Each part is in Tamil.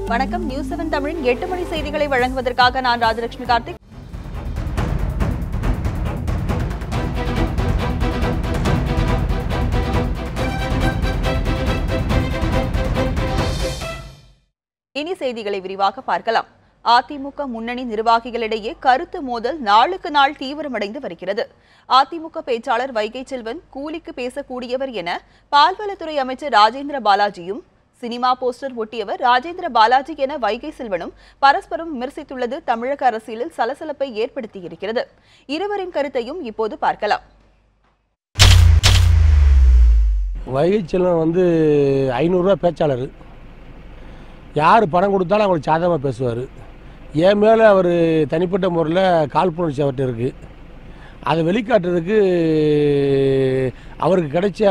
வணக்கம். நியூஸ் 7 தமிழின் 8 மணி செய்திகளை வழங்குவதற்காக நான் ராஜலட்சுமி கார்த்திக். இனி செய்திகளை விரிவாக பார்க்கலாம். அதிமுக முன்னணி நிர்வாகிகளிடையே கருத்து மோதல் நாளுக்கு நாள் தீவிரமடைந்து வருகிறது. அதிமுக பேச்சாளர் வைகை செல்வன் கூலிக்கு பேசக்கூடியவர் என பால்வளத்துறை அமைச்சர் ராஜேந்திர பாலாஜியும், சினிமா போஸ்டர் ஒட்டியவர் ராஜேந்திர பாலாஜி என வைகை செல்வனும் பரஸ்பரம் விமர்சித்துள்ளது தமிழக அரசியலில் சலசலப்பை ஏற்படுத்தியிருக்கிறது. இருவரின் கருத்தையும் இப்போது பார்க்கலாம். வைகை செல்வன் 500 ரூபா பேச்சாளர். யார் பணம் கொடுத்தாலும் அவங்களுக்கு சாதகமாக பேசுவார். என் மேலே அவர் தனிப்பட்ட முறையில் காழ்ப்புணர்ச்சி அவர்கிட்ட இருக்குது. அதை வெளிக்காட்டுறதுக்கு அவருக்கு கிடைச்ச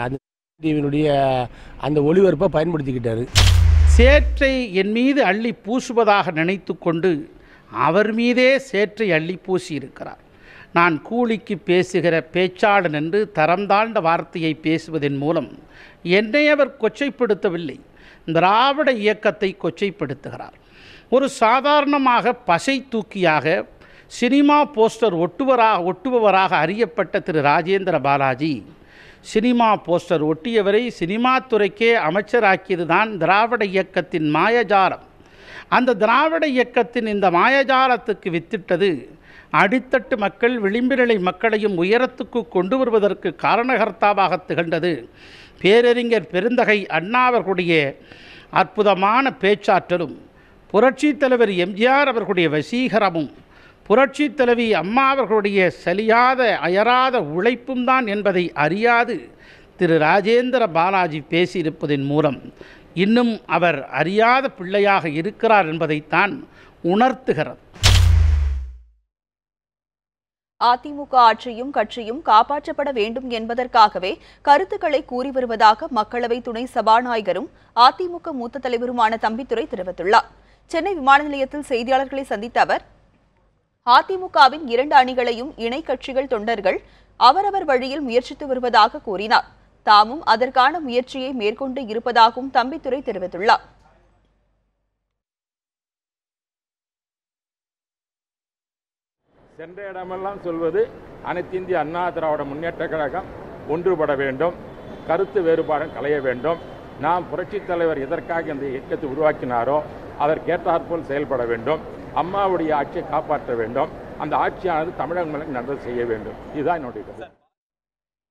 அந்த டிவியினுடைய அந்த ஒளிபரப்பை பயன்படுத்திக்கிட்டார். சேற்றை என் மீது அள்ளி பூசுவதாக நினைத்து கொண்டு அவர் மீதே சேற்றை அள்ளி பூசி இருக்கிறார். நான் கூலிக்கு பேசுகிற பேச்சாளன் என்று தரம் தாழ்ந்த வார்த்தையை பேசுவதன் மூலம் என்னை அவர் கொச்சைப்படுத்தவில்லை, திராவிட இயக்கத்தை கொச்சைப்படுத்துகிறார். ஒரு சாதாரணமாக பசை தூக்கியாக சினிமா போஸ்டர் ஒட்டுபவராக அறியப்பட்ட திரு ராஜேந்திர பாலாஜி சினிமா போஸ்டர் ஒட்டியவரை சினிமா துறைக்கே அமைச்சராக்கியது தான் திராவிட இயக்கத்தின் மாயஜாலம். அந்த திராவிட இயக்கத்தின் இந்த மாயஜாலத்துக்கு வித்திட்டது அடித்தட்டு மக்கள், விளிம்புநிலை மக்களையும் உயரத்துக்கு கொண்டு வருவதற்கு காரணகர்த்தாவாக திகழ்ந்தது பேரறிஞர் பெருந்தகை அண்ணா அவர்களுடைய அற்புதமான பேச்சாற்றலும், புரட்சி தலைவர் எம்ஜிஆர் அவர்களுடைய வசீகரமும், புரட்சி தலைவி அம்மா அவர்களுடைய சலியாத அயராத உழைப்பும் தான் என்பதை அறியாது திரு ராஜேந்திர பாலாஜி பேசியிருப்பதன் மூலம் இன்னும் அவர் அறியாத பிள்ளையாக இருக்கிறார் என்பதைத்தான் உணர்த்துகிறது. அதிமுக ஆட்சியும் கட்சியும் காப்பாற்றப்பட வேண்டும் என்பதற்காகவே கருத்துக்களை கூறி வருவதாக மக்களவை துணை சபாநாயகரும் அதிமுக மூத்த தலைவருமான தம்பிதுரை தெரிவித்துள்ளார். சென்னை விமான நிலையத்தில் செய்தியாளர்களை சந்தித்த அவர், அதிமுகவின் 2 அணிகளையும் இணை கட்சிகள் தொண்டர்கள் அவரவர் வழியில் முயற்சித்து வருவதாக கூறினார். தாமும் அதற்கான முயற்சியை மேற்கொண்டு இருப்பதாகவும் தம்பிதுரை தெரிவித்துள்ளார். சென்ற இடமெல்லாம் சொல்வது அனைத்து இந்திய அண்ணா திராவிட முன்னேற்ற கழகம் ஒன்றுபட வேண்டும், கருத்து வேறுபாடும் களைய வேண்டும். நாம் புரட்சித் தலைவர் எதற்காக இந்த இயக்கத்தை உருவாக்கினாரோ அதற்கேற்றாற்போல் செயல்பட வேண்டும். அம்மாவுடைய ஆட்சியை காப்பாற்ற வேண்டும். அந்த ஆட்சியானது தமிழக மக்களுக்கு நல்லது செய்ய வேண்டும். இதுதான் என்னுடைய கருத்து.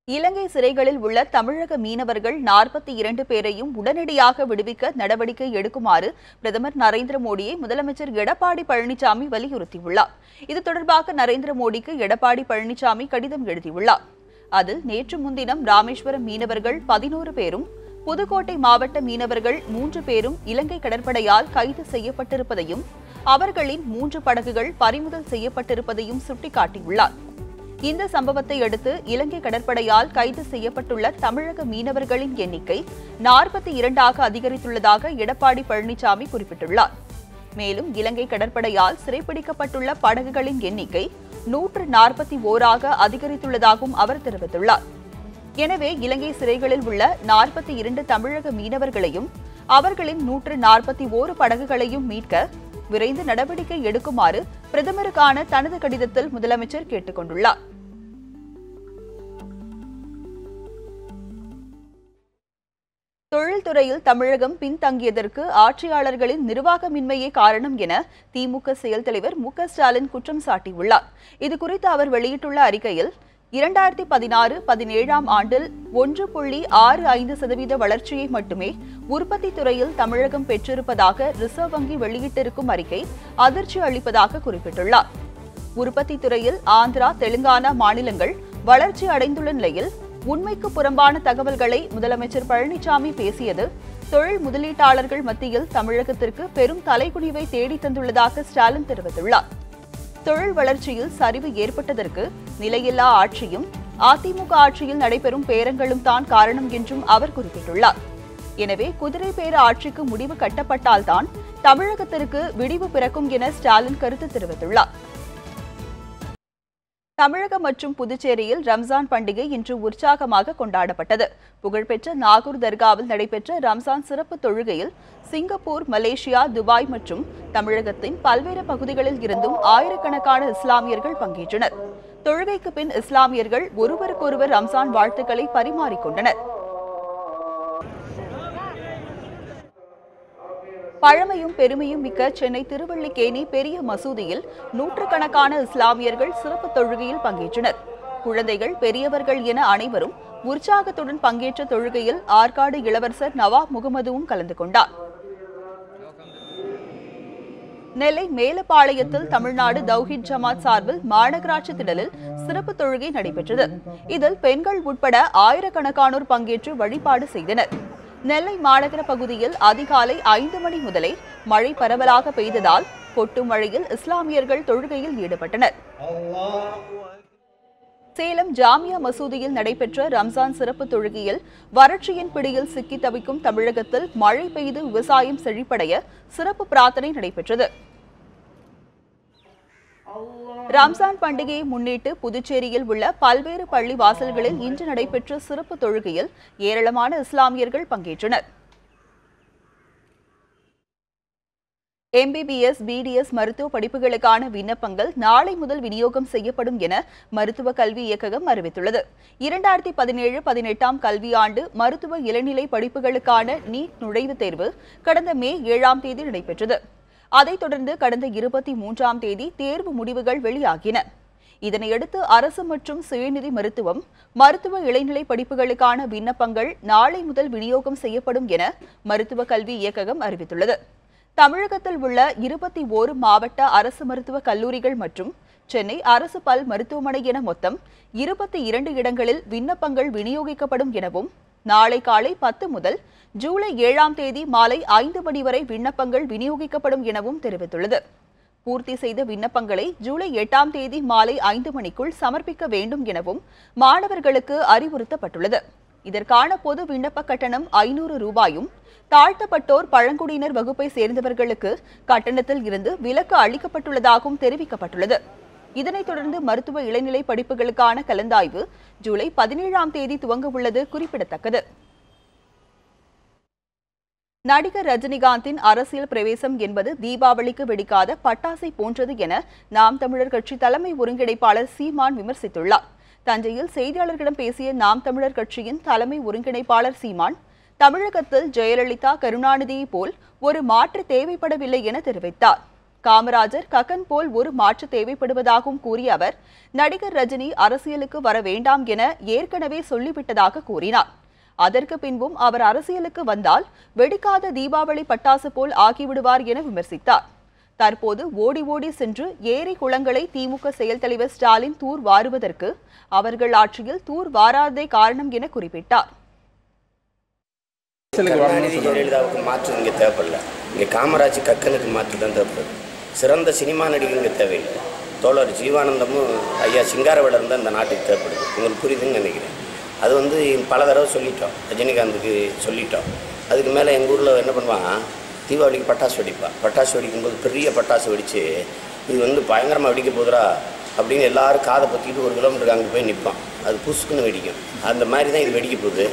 இலங்கை சிறைகளில் உள்ள தமிழக மீனவர்கள் 42 பேரையும் உடனடியாக விடுவிக்க நடவடிக்கை எடுக்குமாறு பிரதமர் நரேந்திர மோடியை முதலமைச்சர் எடப்பாடி பழனிசாமி வலியுறுத்தியுள்ளார். இது தொடர்பாக நரேந்திர மோடிக்கு எடப்பாடி பழனிசாமி கடிதம் எழுதியுள்ளார். அதில் நேற்று முன்தினம் ராமேஸ்வரம் மீனவர்கள் 11 பேரும், புதுக்கோட்டை மாவட்ட மீனவர்கள் 3 பேரும் இலங்கை கடற்படையால் கைது செய்யப்பட்டிருப்பதையும் அவர்களின் 3 படகுகள் பறிமுதல் செய்யப்பட்டிருப்பதையும் சுட்டிக்காட்டியுள்ளார். இந்த சம்பவத்தை அடுத்து இலங்கை கடற்படையால் கைது செய்யப்பட்டுள்ள தமிழக மீனவர்களின் எண்ணிக்கை 42ஆக அதிகரித்துள்ளதாக எடப்பாடி பழனிசாமி குறிப்பிட்டுள்ளார். மேலும் இலங்கை கடற்படையால் சிறைப்பிடிக்கப்பட்டுள்ள படகுகளின் எண்ணிக்கை 141ஆக அதிகரித்துள்ளதாகவும் அவர் தெரிவித்துள்ளார். எனவே இலங்கை சிறைகளில் உள்ள 42 தமிழக மீனவர்களையும் அவர்களின் 141 படகுகளையும் மீட்க விரைந்து நடவடிக்கை எடுக்குமாறு பிரதமருக்கான தனது கடிதத்தில் முதலமைச்சர் கேட்டுக் கொண்டுள்ளார். தொழில்துறையில் தமிழகம் பின்தங்கியதற்கு ஆட்சியாளர்களின் நிர்வாகமின்மையே காரணம் என திமுக செயல் தலைவர் மு.க. ஸ்டாலின் குற்றம் சாட்டியுள்ளார். இதுகுறித்து அவர் வெளியிட்டுள்ள அறிக்கையில், 2016-17ஆம் ஆண்டில் 1.65% வளர்ச்சியை மட்டுமே உற்பத்தி துறையில் தமிழகம் பெற்றிருப்பதாக ரிசர்வ் வங்கி வெளியிட்டிருக்கும் அறிக்கை அதிர்ச்சி அளிப்பதாக குறிப்பிட்டுள்ளார். உற்பத்தி துறையில் ஆந்திரா, தெலுங்கானா மாநிலங்கள் வளர்ச்சி அடைந்துள்ள நிலையில் உண்மைக்கு புறம்பான தகவல்களை முதலமைச்சர் பழனிசாமி பேசியது தொழில் முதலீட்டாளர்கள் மத்தியில் தமிழகத்திற்கு பெரும் தலைகுனிவை தேடி தந்துள்ளதாக ஸ்டாலின் தெரிவித்துள்ளார். தொழில் வளர்ச்சியில் சரிவு ஏற்பட்டதற்கு நிலையில்லா ஆட்சியும் அதிமுக ஆட்சியில் நடைபெறும் பேரங்களும் தான் காரணம் என்றும் அவர் குறிப்பிட்டுள்ளார். எனவே குதிரை பேர ஆட்சிக்கு முடிவு கட்டப்பட்டால்தான் தமிழகத்திற்கு விடிவு பிறக்கும் என ஸ்டாலின் கருத்து தெரிவித்துள்ளார். தமிழகம் மற்றும் புதுச்சேரியில் ரம்ஜான் பண்டிகை இன்று உற்சாகமாக கொண்டாடப்பட்டது. புகழ்பெற்ற நாகூர் தர்காவில் நடைபெற்ற ரம்ஜான் சிறப்பு தொழுகையில் சிங்கப்பூர், மலேசியா, துபாய் மற்றும் தமிழகத்தின் பல்வேறு பகுதிகளில் இருந்தும் ஆயிரக்கணக்கான இஸ்லாமியர்கள் பங்கேற்றனர். தொழுகைக்கு பின் இஸ்லாமியர்கள் ஒருவருக்கொருவர் ரம்ஜான் வாழ்த்துக்களை பரிமாறிக்கொண்டனர். பழமையும் பெருமையும் மிக்க சென்னை திருவல்லிக்கேணி பெரிய மசூதியில் நூற்றுக்கணக்கான இஸ்லாமியர்கள் சிறப்பு தொழுகையில் பங்கேற்றனர். குழந்தைகள், பெரியவர்கள் என அனைவரும் உற்சாகத்துடன் பங்கேற்ற தொழுகையில் ஆற்காடு இளவரசர் நவாப் முகமதுவும் கலந்து கொண்டார். நெல்லை மேலப்பாளையத்தில் தமிழ்நாடு தௌஹீத் ஜமாத் சார்பில் மாநகராட்சி திடலில் சிறப்பு தொழுகை நடைபெற்றது. இதில் பெண்கள் உட்பட ஆயிரக்கணக்கானோர் பங்கேற்று வழிபாடு செய்தனர். நெல்லை மாநகர பகுதியில் அதிகாலை 5 மணி முதலே மழை பரவலாக பெய்ததால் கொட்டு மழையில் இஸ்லாமியர்கள் தொழுகையில் ஈடுபட்டனர். சேலம் ஜாமியா மசூதியில் நடைபெற்ற ரம்ஜான் சிறப்பு தொழுகையில் வறட்சியின் பிடியில் சிக்கி தவிக்கும் தமிழகத்தில் மழை பெய்து விவசாயம் செழிப்படைய சிறப்பு பிரார்த்தனை நடைபெற்றது. ரம்ஜான் பண்டிகையை முன்னிட்டு புதுச்சேரியில் உள்ள பல்வேறு பள்ளி வாசல்களில் இன்று நடைபெற்ற சிறப்பு தொழுகையில் ஏராளமான இஸ்லாமியர்கள் பங்கேற்றனர். MBBS, BDS மருத்துவ படிப்புகளுக்கான விண்ணப்பங்கள் நாளை முதல் விநியோகம் செய்யப்படும் என மருத்துவ கல்வி இயக்ககம் அறிவித்துள்ளது. 2017-18 கல்வியாண்டு மருத்துவ இளநிலை படிப்புகளுக்கான நீட் நுழைவுத் தேர்வு கடந்த மே 7ஆம் தேதி நடைபெற்றது. அதைத் தொடர்ந்து கடந்த 23ஆம் தேதி தேர்வு முடிவுகள் வெளியாகின. இதனையடுத்து அரசு மற்றும் சுயநிதி மருத்துவம், மருத்துவ இளநிலை படிப்புகளுக்கான விண்ணப்பங்கள் நாளை முதல் விநியோகம் செய்யப்படும் என மருத்துவ கல்வி இயக்ககம் அறிவித்துள்ளது. தமிழகத்தில் உள்ள 21 மாவட்ட அரசு மருத்துவக் கல்லூரிகள் மற்றும் சென்னை அரசு பல் மருத்துவமனை என மொத்தம் 22 இடங்களில் விண்ணப்பங்கள் விநியோகிக்கப்படும் எனவும், நாளை காலை 10 முதல் ஜூலை 7ஆம் தேதி மாலை 5 மணி வரை விண்ணப்பங்கள் விநியோகிக்கப்படும் எனவும் தெரிவித்துள்ளது. பூர்த்தி செய்த விண்ணப்பங்களை ஜூலை 8ஆம் தேதி மாலை 5 மணிக்குள் சமர்ப்பிக்க வேண்டும் எனவும் மாணவர்களுக்கு அறிவுறுத்தப்பட்டுள்ளது. இதற்கான பொது விண்ணப்ப கட்டணம் 500 ரூபாயும், தாழ்த்தப்பட்டோர் பழங்குடியினர் வகுப்பை சேர்ந்தவர்களுக்கு கட்டணத்தில் இருந்து விலக்கு அளிக்கப்பட்டுள்ளதாகவும் தெரிவிக்கப்பட்டுள்ளது. இதனைத் தொடர்ந்து மருத்துவ இளநிலை படிப்புகளுக்கான கலந்தாய்வு ஜூலை 17ஆம் தேதி துவங்க உள்ளது குறிப்பிடத்தக்கது. நடிகர் ரஜினிகாந்தின் அரசியல் பிரவேசம் என்பது தீபாவளிக்கு வெடிக்காத பட்டாசை போன்றது என நாம் தமிழர் கட்சி தலைமை ஒருங்கிணைப்பாளர் சீமான் விமர்சித்துள்ளார். தஞ்சையில் செய்தியாளர்களிடம் பேசிய நாம் தமிழர் கட்சியின் தலைமை ஒருங்கிணைப்பாளர் சீமான், தமிழகத்தில் ஜெயலலிதா, கருணாநிதியை போல் ஒரு மாற்று தேவைப்படவில்லை என தெரிவித்தார். காமராஜர், கக்கன் போல் ஒரு மாற்று தேவைப்படுவதாகவும் கூறிய அவர், நடிகர் ரஜினி அரசியலுக்கு வர வேண்டாம் என ஏற்கனவே சொல்லிவிட்டதாக கூறினார். அதற்கு பின்பும் அவர் அரசியலுக்கு வந்தால் வெடிக்காத தீபாவளி பட்டாசு போல் ஆகிவிடுவார் என விமர்சித்தார். தற்போது ஓடி ஓடி சென்று ஏரி குளங்களை திமுக செயல் தலைவர் ஸ்டாலின் தூர் வாருவதற்கு அவர்கள் ஆட்சியில் தூர் வாராதே காரணம் என குறிப்பிட்டார். கருணாநிதி, ஜெயலலிதாவுக்கு மாற்று இங்கே தேவைப்படல. இங்கே காமராஜ், கக்கனுக்கு மாற்று தான் தேவைப்படுது. சிறந்த சினிமா நடிகர் இங்கே தேவையில்லை. தோழர் ஜீவானந்தமும் ஐயா சிங்காரவேலரும் தான் இந்த நாட்டுக்கு தேவைப்படுது. உங்களுக்கு புரியுதுன்னு நினைக்கிறேன். அது பல தடவை சொல்லிட்டோம், ரஜினிகாந்துக்கு சொல்லிட்டோம். அதுக்கு மேலே எங்கள் ஊரில் என்ன பண்ணுவாங்க, தீபாவளிக்கு பட்டாசு வெடிப்பான். பட்டாசு வெடிக்கும்போது பெரிய பட்டாசு வெடித்து இது பயங்கரமாக வெடிக்க போதுரா அப்படின்னு எல்லாரும் காதை பற்றிட்டு 1 கிலோமீட்டருக்கு அங்கே போய் நிற்பான். அது புசுக்குன்னு வெடிக்கும். அந்த மாதிரி தான் இது வெடிக்க போகுது.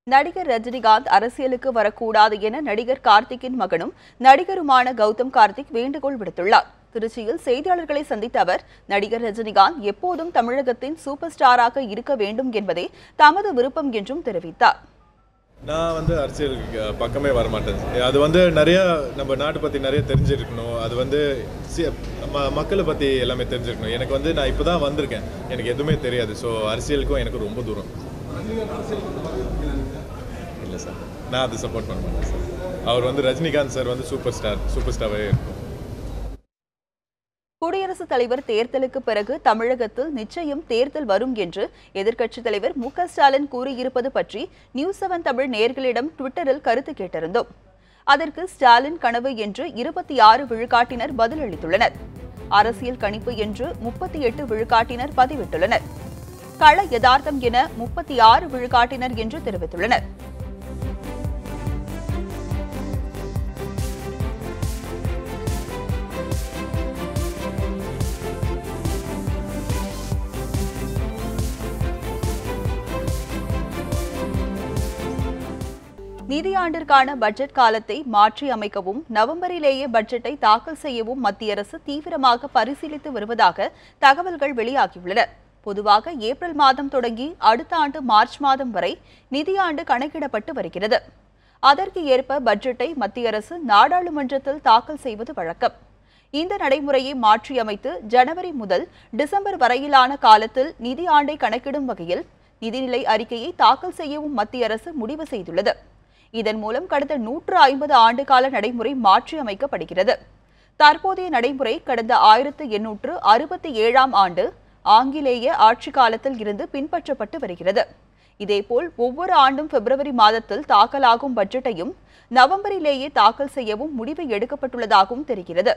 நடிகர் ரஜினிகாந்த் அரசியலுக்கு வரக்கூடாது என நடிகர் கார்த்திக்கின் மகனும் நடிகருமான கௌதம் கார்த்திக் வேண்டுகோள் விடுத்துள்ளார். திருச்சியில் செய்தியாளர்களை சந்தித்த அவர், நடிகர் ரஜினிகாந்த் எப்போதும் தமிழகத்தின் சூப்பர் ஸ்டாராக இருக்க வேண்டும் என்பதே தமது விருப்பம் என்றும் தெரிவித்தார். நான் அரசியல் பக்கமே வரமாட்டேன். அது நிறைய நம்ம நாட்டை பற்றி நிறைய தெரிஞ்சிருக்கணும். அது மக்களை பற்றி எல்லாமே தெரிஞ்சிருக்கணும். எனக்கு நான் இப்போ தான் வந்திருக்கேன், எனக்கு எதுவுமே தெரியாது. ஸோ அரசியலுக்கும் எனக்கு ரொம்ப தூரம். இல்லை சார், நான் அது சப்போர்ட் பண்ண மாட்டேன் சார். அவர் ரஜினிகாந்த் சார் சூப்பர் ஸ்டாராகவே இருக்கும். குடியரசுத் தலைவர் தேர்தலுக்கு பிறகு தமிழகத்தில் நிச்சயம் தேர்தல் வரும் என்று எதிர்க்கட்சித் தலைவர் மு.க. ஸ்டாலின் கூறியிருப்பது பற்றி நியூஸ் 7 தமிழ் நேயர்களிடம் ட்விட்டரில் கருத்து கேட்டிருந்தோம். அதற்கு ஸ்டாலின் கனவு என்று 26 விழுக்காட்டினர் பதிலளித்துள்ளனர். அரசியல் கணிப்பு என்று 38 விழுக்காட்டினர் பதிவிட்டுள்ளனர். கள யதார்த்தம் என 36 விழுக்காட்டினர் என்று தெரிவித்துள்ளனர். நிதியாண்டிற்கான பட்ஜெட் காலத்தை மாற்றி அமைக்கவும் நவம்பரிலேயே பட்ஜெட்டை தாக்கல் செய்யவும் மத்திய அரசு தீவிரமாக பரிசீலித்து வருவதாக தகவல்கள் வெளியாகியுள்ளன. பொதுவாக ஏப்ரல் மாதம் தொடங்கி அடுத்த ஆண்டு மார்ச் மாதம் வரை நிதியாண்டு கணக்கிடப்பட்டு வருகிறது. அதற்கு ஏற்ப பட்ஜெட்டை மத்திய அரசு நாடாளுமன்றத்தில் தாக்கல் செய்வது வழக்கம். இந்த நடைமுறையை மாற்றியமைத்து ஜனவரி முதல் டிசம்பர் வரையிலான காலத்தில் நிதி ஆண்டை கணக்கிடும் வகையில் நிதிநிலை அறிக்கையை தாக்கல் செய்யவும் மத்திய அரசு முடிவு செய்துள்ளது. இதன் மூலம் கடந்த 150 ஆண்டு கால நடைமுறை மாற்றியமைக்கப்படுகிறது. தற்போதைய நடைமுறை கடந்த 1867ஆம் ஆண்டு ஆங்கிலேய ஆட்சி காலத்தில் இருந்து பின்பற்றப்பட்டு வருகிறது. இதேபோல் ஒவ்வொரு ஆண்டும் பிப்ரவரி மாதத்தில் தாக்கலாகும் பட்ஜெட்டையும் நவம்பரிலேயே தாக்கல் செய்யவும் முடிவு எடுக்கப்பட்டுள்ளதாகவும் தெரிகிறது.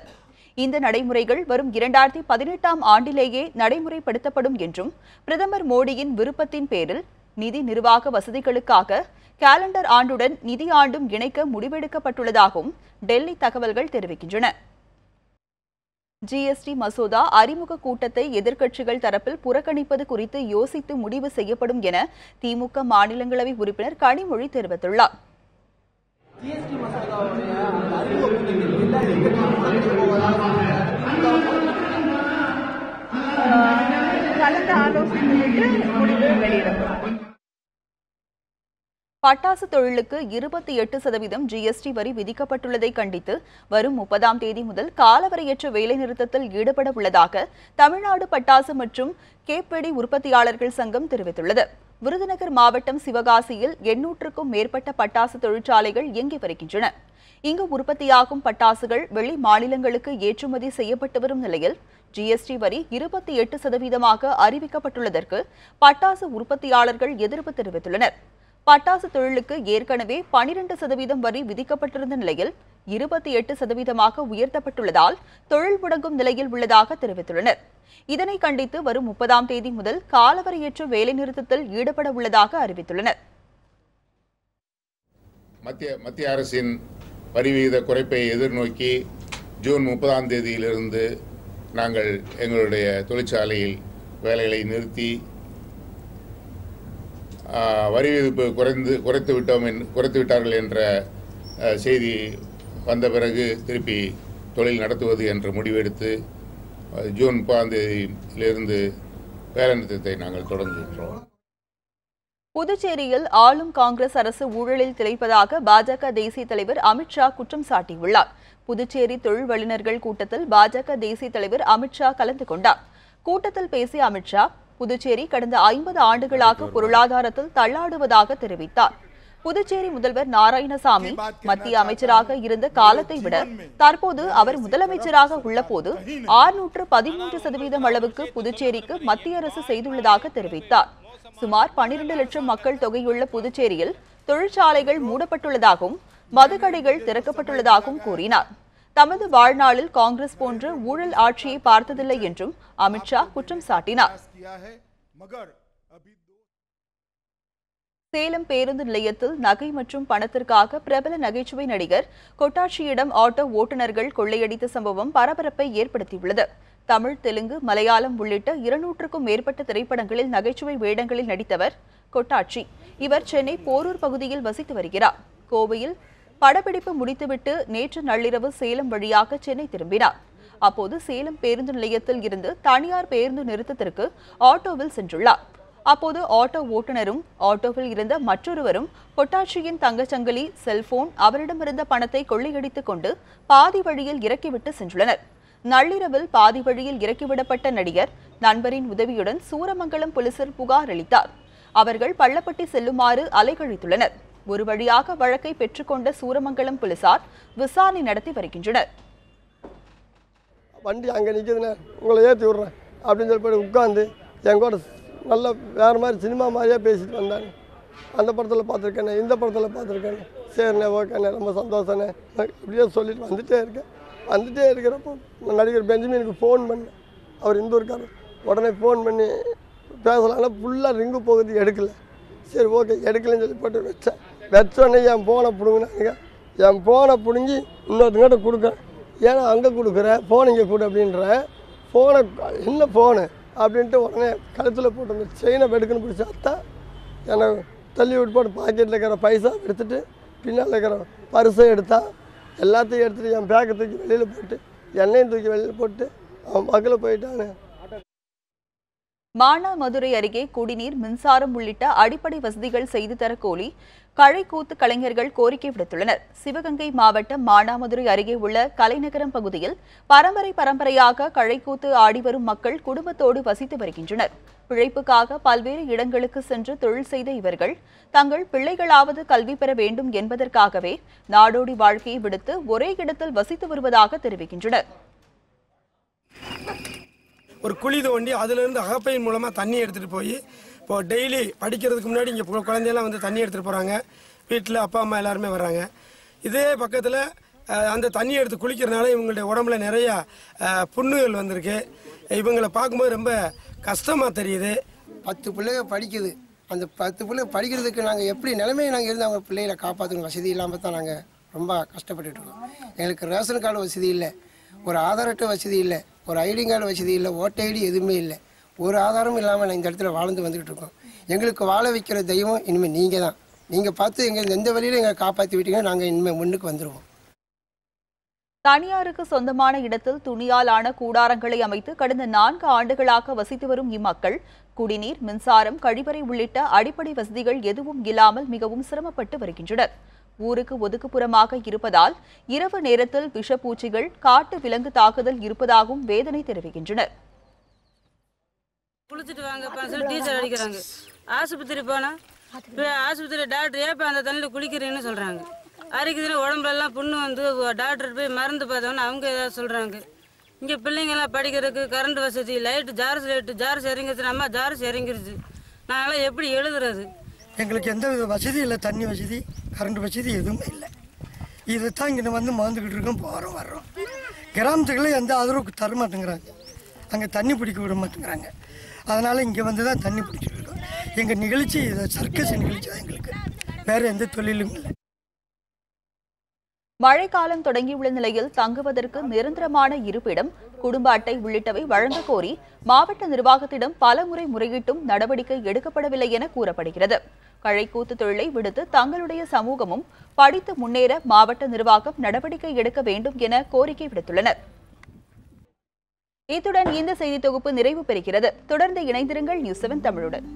இந்த நடைமுறைகள் வரும் 2018ஆம் ஆண்டிலேயே நடைமுறைப்படுத்தப்படும் என்றும் பிரதமர் மோடியின் விருப்பத்தின் பேரில் நிதி நிர்வாக வசதிகளுக்காக காலண்டர் ஆண்டுடன் நிதி ஆண்டும் இணைக்க முடிவெடுக்கப்பட்டுள்ளதாகவும் டெல்லி தகவல்கள் தெரிவிக்கின்றன. ஜிஎஸ்டி மசோதா அறிமுக கூட்டத்தை எதிர்க்கட்சிகள் தரப்பில் புறக்கணிப்பது குறித்து யோசித்து முடிவு செய்யப்படும் என திமுக மாநிலங்களவை உறுப்பினர் கனிமொழி தெரிவித்துள்ளார். பட்டாசு தொழிலுக்கு 28% ஜிஎஸ்டி வரி விதிக்கப்பட்டுள்ளதை கண்டித்து வரும் 30ஆம் தேதி முதல் காலவரையற்ற வேலைநிறுத்தத்தில் ஈடுபட உள்ளதாக தமிழ்நாடு பட்டாசு மற்றும் கேப்பெடி உற்பத்தியாளர்கள் சங்கம் தெரிவித்துள்ளது. விருதுநகர் மாவட்டம் சிவகாசியில் 800க்கும் மேற்பட்ட பட்டாசு தொழிற்சாலைகள் இயங்கி வருகின்றன. இங்கு உற்பத்தியாகும் பட்டாசுகள் வெளி மாநிலங்களுக்கு ஏற்றுமதி செய்யப்பட்டு வரும் நிலையில் ஜிஎஸ்டி வரி 28% அறிவிக்கப்பட்டுள்ளதற்கு பட்டாசு உற்பத்தியாளர்கள் எதிர்ப்பு தெரிவித்துள்ளனர். பட்டாசு தொழிலுக்கு ஏற்கனவே 12% வரி விதிக்கப்பட்டிருந்த நிலையில் 28% உயர்த்தப்பட்டுள்ளதால் தொழில் முடங்கும் நிலையில் உள்ளதாக தெரிவித்துள்ளனர். இதனை கண்டித்து வரும் 30ஆம் தேதி முதல் காலவரையற்ற வேலைநிறுத்தத்தில் ஈடுபட உள்ளதாக அறிவித்துள்ளனர். மத்திய அரசின் வரி விகித குறைப்பை எதிர்நோக்கி ஜூன் 30ஆம் தேதியிலிருந்து நாங்கள் எங்களுடைய தொழிற்சாலையில் வேலைகளை நிறுத்தி வரி விதிப்பு குறைத்து விட்டார்கள் என்ற செய்தி வந்த பிறகு திருப்பி தொழில் நடத்துவது என்ற முடிவெடுத்து ஜூன் 30ஆம் தேதியிலிருந்து வேலைநிறுத்தத்தை நாங்கள் தொடங்குகின்றோம். புதுச்சேரியில் ஆளும் காங்கிரஸ் அரசு ஊழலில் திளைப்பதாக பாஜக தேசிய தலைவர் அமித்ஷா குற்றம் சாட்டியுள்ளார். புதுச்சேரி தொழில் வல்லுநர்கள் கூட்டத்தில் பாஜக தேசிய தலைவர் அமித்ஷா கலந்து கொண்டார். கூட்டத்தில் பேசிய அமித்ஷா புதுச்சேரி கடந்த 50 ஆண்டுகளாக பொருளாதாரத்தில் தள்ளாடுவதாக தெரிவித்தார். புதுச்சேரி முதல்வர் நாராயணசாமி மத்திய அமைச்சராக இருந்த காலத்தை விட தற்போது அவர் முதலமைச்சராக உள்ளபோது 613% அளவுக்கு புதுச்சேரிக்கு மத்திய அரசு செய்துள்ளதாக தெரிவித்தார். சுமார் 12 லட்சம் மக்கள் தொகையுள்ள புதுச்சேரியில் தொழிற்சாலைகள் மூடப்பட்டுள்ளதாகவும் மதுக்கடைகள் திறக்கப்பட்டுள்ளதாகவும் கூறினார். தமது வாழ்நாளில் காங்கிரஸ் போன்ற ஊழல் ஆட்சியை பார்த்ததில்லை என்றும் அமித்ஷா குற்றம் சாட்டினார். சேலம் பேருந்து நிலையத்தில் நகை மற்றும் பணத்திற்காக பிரபல நகைச்சுவை நடிகர் கொட்டாட்சியிடம் ஆட்டோ ஓட்டுநர்கள் கொள்ளையடித்த சம்பவம் பரபரப்பை ஏற்படுத்தியுள்ளது. தமிழ், தெலுங்கு, மலையாளம் உள்ளிட்ட 200க்கும் மேற்பட்ட திரைப்படங்களில் நகைச்சுவை வேடங்களில் நடித்தவர் கொட்டாட்சி. இவர் சென்னை போரூர் பகுதியில் வசித்து வருகிறார். கோவையில் படப்பிடிப்பு முடித்துவிட்டு நேற்று நள்ளிரவு சேலம் வழியாக சென்னை திரும்பினார். அப்போது சேலம் பேருந்து நிலையத்தில் இருந்து தனியார் பேருந்து நிறுத்தத்திற்கு ஆட்டோவில் சென்றுள்ளார். அப்போது ஆட்டோ ஓட்டுநரும் ஆட்டோவில் இருந்த மற்றொருவரும் கொட்டாட்சியின் தங்கச்சங்கிலி, செல்போன், அவரிடமிருந்த பணத்தை கொள்ளையடித்துக் கொண்டு பாதி வழியில் இறக்கிவிட்டு சென்றுள்ளனர். நள்ளிரவில் பாதி வழியில் இறக்கிவிடப்பட்ட நடிகர் நண்பரின் உதவியுடன் சூரமங்கலம் போலீசில் புகார் அளித்தார். அவர்கள் பள்ளப்பட்டி செல்லுமாறு அலைக்கழித்துள்ளனர். ஒரு வழியாக வழக்கை பெற்றுக்கொண்ட சூரமங்கலம் போலீசார் விசாரணை நடத்தி வருகின்றனர். வண்டி அங்கே நிற்குதுண்ணே, உங்களை ஏற்றி விட்றேன் அப்படின்னு சொல்லி போய் உட்காந்து என் கூட நல்லா வேறு மாதிரி சினிமா மாதிரியே பேசிட்டு வந்தாங்க. அந்த படத்தில் பார்த்துருக்கேண்ணே, இந்த படத்தில் பார்த்துருக்கேண்ணே, சரிண்ணே, ஓகேண்ணே, ரொம்ப சந்தோஷண்ணே, இப்படியே சொல்லிட்டு வந்துட்டே இருக்கிறப்போ நடிகர் பெஞ்சமினுக்கு ஃபோன் பண்ணேன். அவர் இந்த ஊருக்காரர். உடனே ஃபோன் பண்ணி பேசலாம்னா ஃபுல்லாக ரிங்கு போகுது, எடுக்கலை. சரி ஓகே எடுக்கலன்னு சொல்லி போட்டு வச்சோடனே என் ஃபோனை பிடுங்கினாங்க. என் ஃபோனை பிடுங்கி இன்னொருத்தங்கிட்ட கொடுக்குறேன். ஏன்னா அங்கே கொடுக்குறேன், ஃபோன் இங்கே கொடு அப்படின்ற. ஃபோனை என்ன ஃபோனு அப்படின்ட்டு உடனே கழுத்தில் போட்டு அந்த செயினை வெடுக்குன்னு பிடிச்சா தான் என்னை தள்ளி விட்டு போட்டு பாக்கெட்டில் இருக்கிற பைசா எடுத்துகிட்டு பின்னால் இருக்கிற பரிசை எடுத்தான், எல்லாத்தையும் எடுத்துகிட்டு என் பேக்கை தூக்கி வெளியில் போட்டு எண்ணெயும் தூக்கி வெளியில் போட்டு அவன் மக்களை போயிட்டானு. மானாமதுரை அருகே குடிநீர், மின்சாரம் உள்ளிட்ட அடிப்படை வசதிகள் செய்து தர கோரி கழைக்கூத்து கலைஞர்கள் கோரிக்கை விடுத்துள்ளனர். சிவகங்கை மாவட்டம் மானாமதுரை அருகே உள்ள கலைநகரம் பகுதியில் பரம்பரையாக கழைக்கூத்து ஆடிவரும் மக்கள் குடும்பத்தோடு வசித்து வருகின்றனர். பிழைப்புக்காக பல்வேறு இடங்களுக்கு சென்று தொழில் செய்த இவர்கள் தங்கள் பிள்ளைகளாவது கல்வி பெற வேண்டும் என்பதற்காகவே நாடோடி வாழ்க்கையை விடுத்து ஒரே இடத்தில் வசித்து வருவதாக தெரிவிக்கின்றனர். ஒரு குழி தோண்டி அதிலிருந்து அகப்பையின் மூலமாக தண்ணி எடுத்துகிட்டு போய் இப்போ டெய்லி படிக்கிறதுக்கு முன்னாடி இங்கே குழந்தையெல்லாம் வந்து தண்ணி எடுத்துகிட்டு போகிறாங்க. வீட்டில் அப்பா அம்மா எல்லாருமே வர்றாங்க. இதே பக்கத்தில் அந்த தண்ணி எடுத்து குளிக்கிறதுனால இவங்களுடைய உடம்புல நிறையா புண்ணுகள் வந்திருக்கு. இவங்களை பார்க்கும்போது ரொம்ப கஷ்டமாக தெரியுது. 10 பிள்ளைங்க படிக்குது. அந்த 10 பிள்ளை படிக்கிறதுக்கு நாங்கள் எப்படி நிலைமையை நாங்கள் இருந்து அவங்க பிள்ளைகளை காப்பாற்றணும் வசதி இல்லாமல் தான் நாங்கள் ரொம்ப கஷ்டப்பட்டுட்டு இருக்கோம். எங்களுக்கு ரேஷன் கார்டு வசதி இல்லை, ஒரு ஆதார் அட்டை வசதி இல்லை, ஒரு ஐடி கார்டு வசதி இல்லை, ஓட்டை ஐடி எதுவுமே இல்லை. ஒரு ஆதாரமும் இல்லாமல் நான் இந்த இடத்துல வாழ்ந்து வந்துக்கிட்டு இருக்கோம். எங்களுக்கு வாழ வைக்கிற தெய்வம் இனிமேல் நீங்கள் தான். நீங்கள் பார்த்து எங்கள் எந்த வழியில் எங்களை காப்பாற்றி விட்டீங்கன்னா நாங்கள் இனிமேல் முன்னுக்கு வந்துடுவோம். தனியாருக்கு சொந்தமான இடத்தில் துணியால் ஆன கூடாரங்களை அமைத்து கடந்த 4 ஆண்டுகளாக வசித்து வரும் இம்மக்கள் குடிநீர், மின்சாரம், கழிவறை உள்ளிட்ட அடிப்படை வசதிகள் எதுவும் இல்லாமல் மிகவும் சிரமப்பட்டு வருகின்றனர். ஊருக்கு ஒதுக்குப்புறமாக இருப்பதால் இரவு நேரத்தில் விஷப்பூச்சிகள், காட்டு விலங்கு தாக்குதல் இருப்பதாகவும் வேதனை தெரிவிக்கின்றனர். குளிச்சுட்டு வாங்கப்பான்னு சொல்லி டீச்சர் அடிக்கிறாங்க. ஆஸ்பத்திரி போனால் ஆஸ்பத்திரி டாக்டர் ஏப்பா அந்த தண்ணியில் குளிக்கிறீங்கன்னு சொல்கிறாங்க. அரைக்குதுன்னு உடம்புலலாம் புண்ணு வந்து டாக்டர் போய் மருந்து பார்த்தோன்னா அவங்க ஏதாவது சொல்கிறாங்க. இங்கே பிள்ளைங்கள்லாம் படிக்கிறதுக்கு கரண்ட் வசதி, லைட்டு ஜார்ஸ் இறங்கிடுச்சு. நம்ம ஜார்ஸ் இறங்கிருச்சு. நாங்களாம் எப்படி எழுதுறது? எங்களுக்கு எந்த வித வசதி இல்லை, தண்ணி வசதி, கரண்ட் வசதி எதுவுமே இல்லை. இதை தான் இங்கே வந்து மறந்துக்கிட்டு இருக்கோம், போகிறோம் வர்றோம். கிராமத்துக்குள்ளே எந்த ஆதரவு தர மாட்டேங்கிறாங்க, அங்கே தண்ணி பிடிக்க விட மாட்டேங்கிறாங்க. அதனால் இங்கே வந்து தான் தண்ணி பிடிச்சிட்டு இருக்கோம். எங்கள் நிகழ்ச்சி இதை சர்க்கஸ் நிகழ்ச்சி தான், எங்களுக்கு வேறு எந்த தொழிலும் இல்லை. மழைக்காலம் தொடங்கியுள்ள நிலையில் தங்குவதற்கு நிரந்தரமான இருப்பிடம், குடும்ப அட்டை உள்ளிட்டவை வழங்க கோரி மாவட்ட நிர்வாகத்திடம் பலமுறை முறையிட்டும் நடவடிக்கை எடுக்கப்படவில்லை என கூறப்படுகிறது. கழைக்கூத்து தொழிலை விடுத்து தங்களுடைய சமூகமும் படித்து முன்னேற மாவட்ட நிர்வாகம் நடவடிக்கை எடுக்க வேண்டும் என கோரிக்கை விடுத்துள்ளனர். இத்துடன் இந்த செய்தி தொகுப்பு நிறைவு பெறுகிறது. தொடர்ந்து இணைந்திருங்கள் நியூஸ் 7 தமிழுடன்.